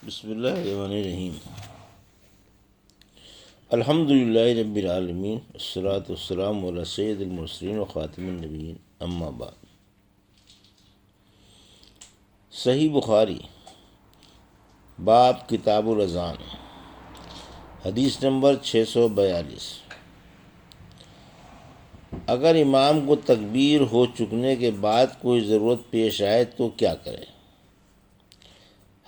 بسم اللہ الرحمن الرحیم۔ الحمد للہ رب العالمین، والصلاة والسلام علی سید المرسلین و خاتم النبیین، اما بعد۔ صحیح بخاری باب کتاب الاذان، حدیث نمبر 642۔ اگر امام کو تکبیر ہو چکنے کے بعد کوئی ضرورت پیش آئے تو کیا کرے؟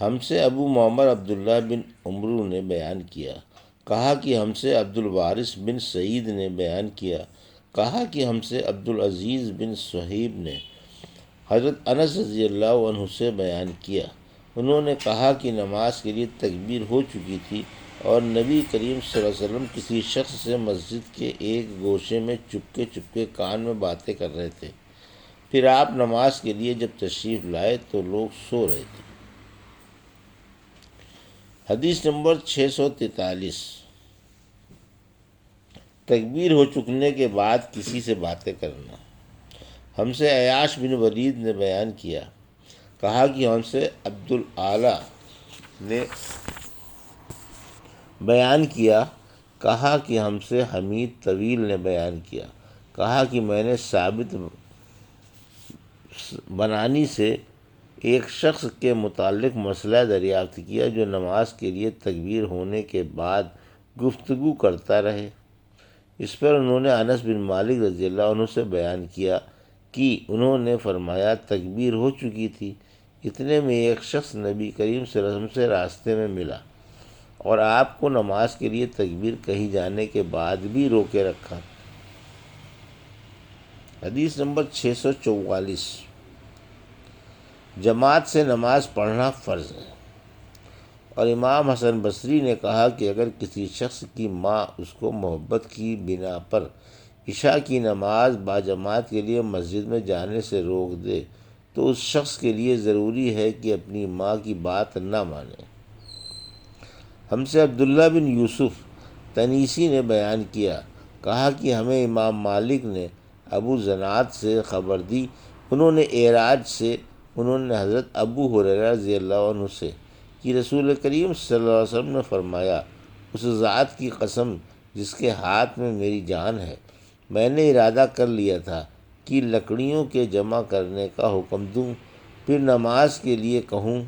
ہم سے ابو معمر عبداللہ بن عمرو نے بیان کیا، کہا کہ ہم سے عبد الوارث بن سعید نے بیان کیا، کہا کہ ہم سے عبدالعزیز بن صہیب نے حضرت انس رضی اللہ عنہ سے بیان کیا۔ انہوں نے کہا کہ نماز کے لیے تکبیر ہو چکی تھی اور نبی کریم صلی اللہ علیہ وسلم کسی شخص سے مسجد کے ایک گوشے میں چپکے کان میں باتیں کر رہے تھے۔ پھر آپ نماز کے لیے جب تشریف لائے تو لوگ سو رہے تھے۔ حدیث نمبر 643۔ تکبیر ہو چکنے کے بعد کسی سے باتیں کرنا۔ ہم سے عیاش بن ولید نے بیان کیا، کہا کہ ہم سے عبد الاعلی نے بیان کیا، کہا کہ ہم سے حمید طویل نے بیان کیا، کہا کہ میں نے ثابت بنانی سے ایک شخص کے متعلق مسئلہ دریافت کیا جو نماز کے لیے تکبیر ہونے کے بعد گفتگو کرتا رہے۔ اس پر انہوں نے انس بن مالک رضی اللہ عنہ سے بیان کیا کہ انہوں نے فرمایا تکبیر ہو چکی تھی۔ اتنے میں ایک شخص نبی کریم صلی اللہ علیہ وسلم سے راستے میں ملا اور آپ کو نماز کے لیے تکبیر کہی جانے کے بعد بھی روکے رکھا۔ حدیث نمبر 644۔ جماعت سے نماز پڑھنا فرض ہے، اور امام حسن بصری نے کہا کہ اگر کسی شخص کی ماں اس کو محبت کی بنا پر عشاء کی نماز باجماعت کے لیے مسجد میں جانے سے روک دے تو اس شخص کے لیے ضروری ہے کہ اپنی ماں کی بات نہ مانے۔ ہم سے عبداللہ بن یوسف تنیسی نے بیان کیا، کہا کہ ہمیں امام مالک نے ابو زناد سے خبر دی، انہوں نے اعراج سے، انہوں نے حضرت ابو ہریرہ رضی اللہ عنہ سے کہ رسول کریم صلی اللہ علیہ وسلم نے فرمایا، اس ذات کی قسم جس کے ہاتھ میں میری جان ہے، میں نے ارادہ کر لیا تھا کہ لکڑیوں کے جمع کرنے کا حکم دوں، پھر نماز کے لیے کہوں،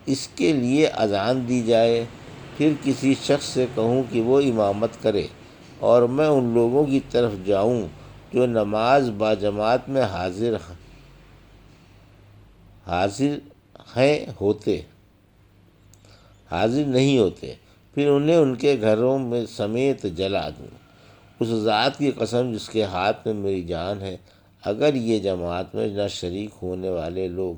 اس کے لیے اذان دی جائے، پھر کسی شخص سے کہوں کہ وہ امامت کرے، اور میں ان لوگوں کی طرف جاؤں جو نماز باجماعت میں حاضر نہیں ہوتے، پھر انہیں ان کے گھروں میں سمیت جلا دوں۔ اس ذات کی قسم جس کے ہاتھ میں میری جان ہے، اگر یہ جماعت میں نہ شریک ہونے والے لوگ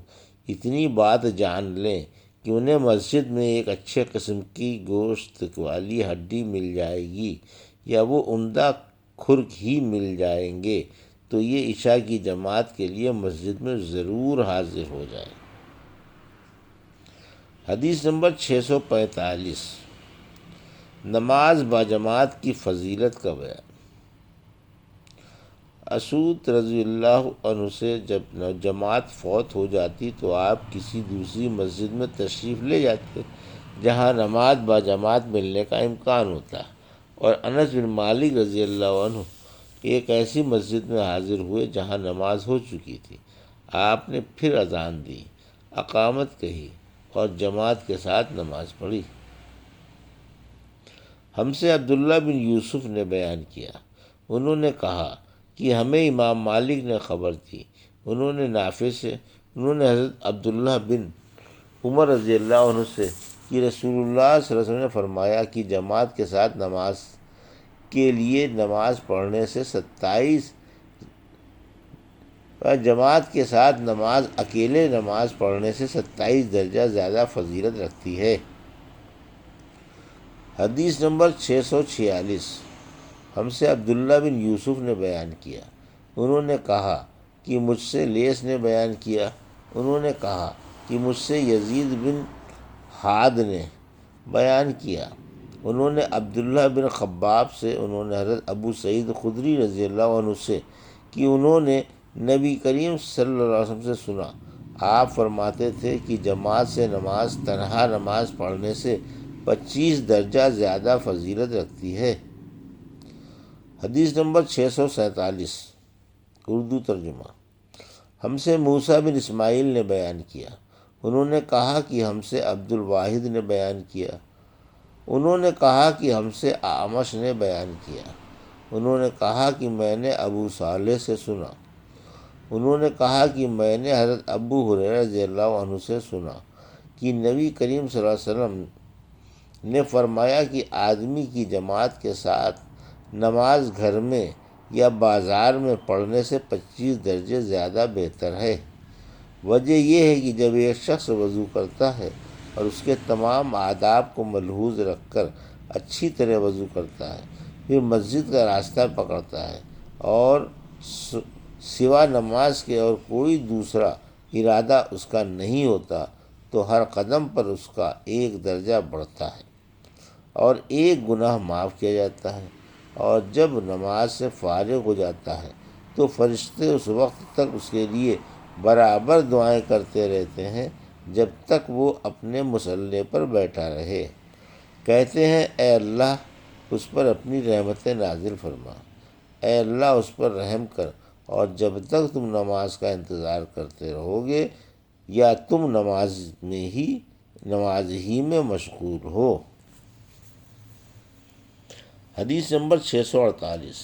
اتنی بات جان لیں کہ انہیں مسجد میں ایک اچھے قسم کی گوشت والی ہڈی مل جائے گی یا وہ عمدہ کھرک ہی مل جائیں گے، تو یہ عشاء کی جماعت کے لیے مسجد میں ضرور حاضر ہو جائے۔ حدیث نمبر 645۔ نماز باجماعت کی فضیلت کا بیان۔ اسود رضی اللہ عنہ سے جب جماعت فوت ہو جاتی تو آپ کسی دوسری مسجد میں تشریف لے جاتے جہاں نماز باجماعت ملنے کا امکان ہوتا، اور انس بن مالک رضی اللہ عنہ ایک ایسی مسجد میں حاضر ہوئے جہاں نماز ہو چکی تھی۔ آپ نے پھر اذان دی، اقامت کہی اور جماعت کے ساتھ نماز پڑھی۔ ہم سے عبداللہ بن یوسف نے بیان کیا، انہوں نے کہا کہ ہمیں امام مالک نے خبر دی، انہوں نے نافع سے، انہوں نے حضرت عبداللہ بن عمر رضی اللہ عنہ سے کہ رسول اللہ صلی اللہ علیہ وسلم نے فرمایا کہ جماعت کے ساتھ نماز کے لیے نماز پڑھنے سے 27 جماعت کے ساتھ نماز اکیلے نماز پڑھنے سے 27 درجہ زیادہ فضیلت رکھتی ہے۔ حدیث نمبر 646۔ ہم سے عبداللہ بن یوسف نے بیان کیا، انہوں نے کہا کہ مجھ سے لیث نے بیان کیا، انہوں نے کہا کہ مجھ سے یزید بن حاد نے بیان کیا، انہوں نے عبداللہ بن خباب سے، انہوں نے حضرت ابو سعید خدری رضی اللہ عنہ سے کہ انہوں نے نبی کریم صلی اللہ علیہ وسلم سے سنا، آپ فرماتے تھے کہ جماعت سے نماز تنہا نماز پڑھنے سے 25 درجہ زیادہ فضیلت رکھتی ہے۔ حدیث نمبر 647، اردو ترجمہ۔ ہم سے موسیٰ بن اسماعیل نے بیان کیا، انہوں نے کہا کہ ہم سے عبد الواحد نے بیان کیا، انہوں نے کہا کہ ہم سے اعمش نے بیان کیا، انہوں نے کہا کہ میں نے ابو صالح سے سنا، انہوں نے کہا کہ میں نے حضرت ابو ہریرہ رضی اللہ عنہ سے سنا کہ نبی کریم صلی اللہ علیہ وسلم نے فرمایا کہ آدمی کی جماعت کے ساتھ نماز گھر میں یا بازار میں پڑھنے سے 25 درجے زیادہ بہتر ہے۔ وجہ یہ ہے کہ جب ایک شخص وضو کرتا ہے اور اس کے تمام آداب کو ملحوظ رکھ کر اچھی طرح وضو کرتا ہے، پھر مسجد کا راستہ پکڑتا ہے اور سوا نماز کے اور کوئی دوسرا ارادہ اس کا نہیں ہوتا، تو ہر قدم پر اس کا 1 درجہ بڑھتا ہے اور 1 گناہ معاف کیا جاتا ہے، اور جب نماز سے فارغ ہو جاتا ہے تو فرشتے اس وقت تک اس کے لیے برابر دعائیں کرتے رہتے ہیں جب تک وہ اپنے مصلی پر بیٹھا رہے۔ کہتے ہیں اے اللہ اس پر اپنی رحمتیں نازل فرما، اے اللہ اس پر رحم کر، اور جب تک تم نماز کا انتظار کرتے رہو گے یا تم نماز ہی میں مشغول ہو۔ حدیث نمبر 648،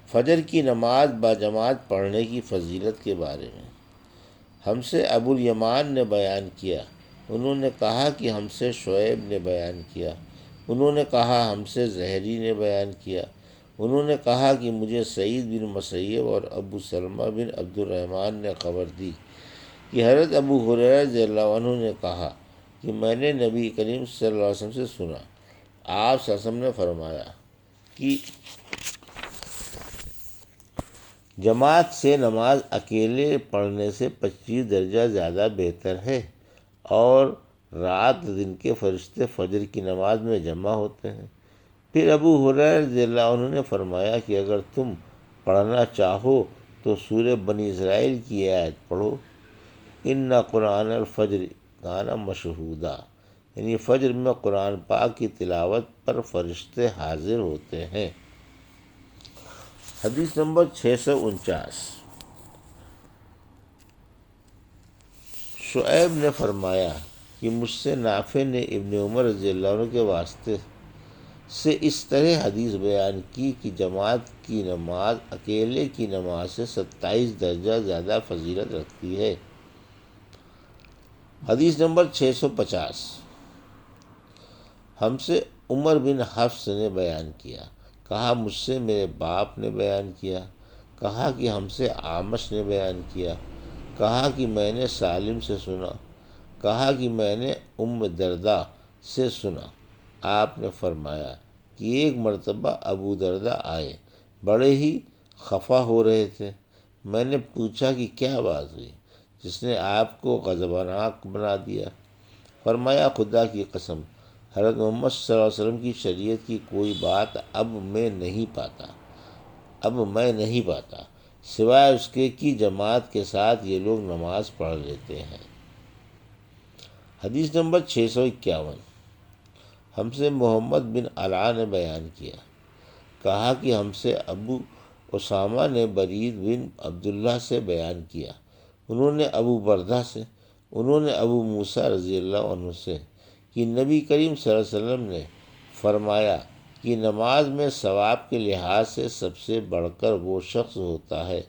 فجر کی نماز باجماعت پڑھنے کی فضیلت کے بارے میں۔ ہم سے ابو الیمان نے بیان کیا، انہوں نے کہا کہ ہم سے شعیب نے بیان کیا، انہوں نے کہا ہم سے زہری نے بیان کیا، انہوں نے کہا کہ مجھے سعید بن مسیب اور ابو سلمہ بن عبد الرحمن نے خبر دی کہ حضرت ابو ہریرہ رضی اللہ عنہ نے کہا کہ میں نے نبی کریم صلی اللہ علیہ وسلم سے سنا، آپ صلی اللہ علیہ وسلم نے فرمایا کہ جماعت سے نماز اکیلے پڑھنے سے 25 درجہ زیادہ بہتر ہے، اور رات دن کے فرشتے فجر کی نماز میں جمع ہوتے ہیں۔ پھر ابو ہریرہ رضی اللہ عنہ نے فرمایا کہ اگر تم پڑھنا چاہو تو سورہ بنی اسرائیل کی آیت پڑھو، ان قرآن الفجر کان مشہودا، یعنی فجر میں قرآن پاک کی تلاوت پر فرشتے حاضر ہوتے ہیں۔ حدیث نمبر 649، شعیب نے فرمایا کہ مجھ سے نافع نے ابن عمر رضی اللہ عنہ کے واسطے سے اس طرح حدیث بیان کی کہ جماعت کی نماز اکیلے کی نماز سے 27 درجہ زیادہ فضیلت رکھتی ہے۔ حدیث نمبر 650، ہم سے عمر بن حفص نے بیان کیا، کہا مجھ سے میرے باپ نے بیان کیا، کہا کہ ہم سے اعمش نے بیان کیا، کہا کہ میں نے سالم سے سنا، کہا کہ میں نے ام درداء سے سنا، آپ نے فرمایا کہ ایک مرتبہ ابو درداء آئے، بڑے ہی خفا ہو رہے تھے۔ میں نے پوچھا کہ کیا بات ہوئی جس نے آپ کو غضبناک بنا دیا؟ فرمایا خدا کی قسم، حضرت محمد صلی اللہ علیہ وسلم کی شریعت کی کوئی بات اب میں نہیں پاتا سوائے اس کے کہ جماعت کے ساتھ یہ لوگ نماز پڑھ لیتے ہیں۔ حدیث نمبر 651، ہم سے محمد بن علاء نے بیان کیا، کہا کہ ہم سے ابو اسامہ نے برید بن عبداللہ سے بیان کیا، انہوں نے ابو بردہ سے، انہوں نے ابو موسیٰ رضی اللہ عنہ سے کہ نبی کریم صلی اللہ علیہ وسلم نے فرمایا کہ نماز میں ثواب کے لحاظ سے سب سے بڑھ کر وہ شخص ہوتا ہے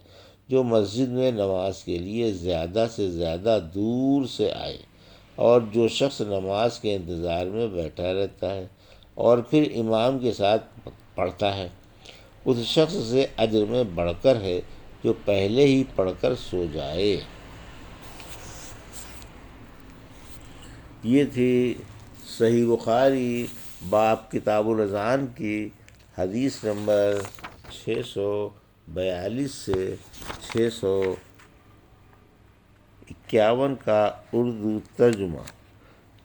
جو مسجد میں نماز کے لیے زیادہ سے زیادہ دور سے آئے، اور جو شخص نماز کے انتظار میں بیٹھا رہتا ہے اور پھر امام کے ساتھ پڑھتا ہے، اس شخص سے اجر میں بڑھ کر ہے جو پہلے ہی پڑھ کر سو جائے۔ یہ تھی صحیح بخاری باب کتاب الاذان کی حدیث نمبر 642 سے 651 کا اردو ترجمہ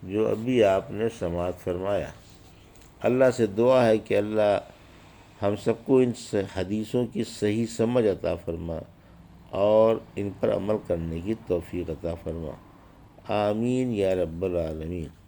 جو ابھی آپ نے سماعت فرمایا۔ اللہ سے دعا ہے کہ اللہ ہم سب کو ان حدیثوں کی صحیح سمجھ عطا فرما اور ان پر عمل کرنے کی توفیق عطا فرما۔ آمین یا رب العالمین۔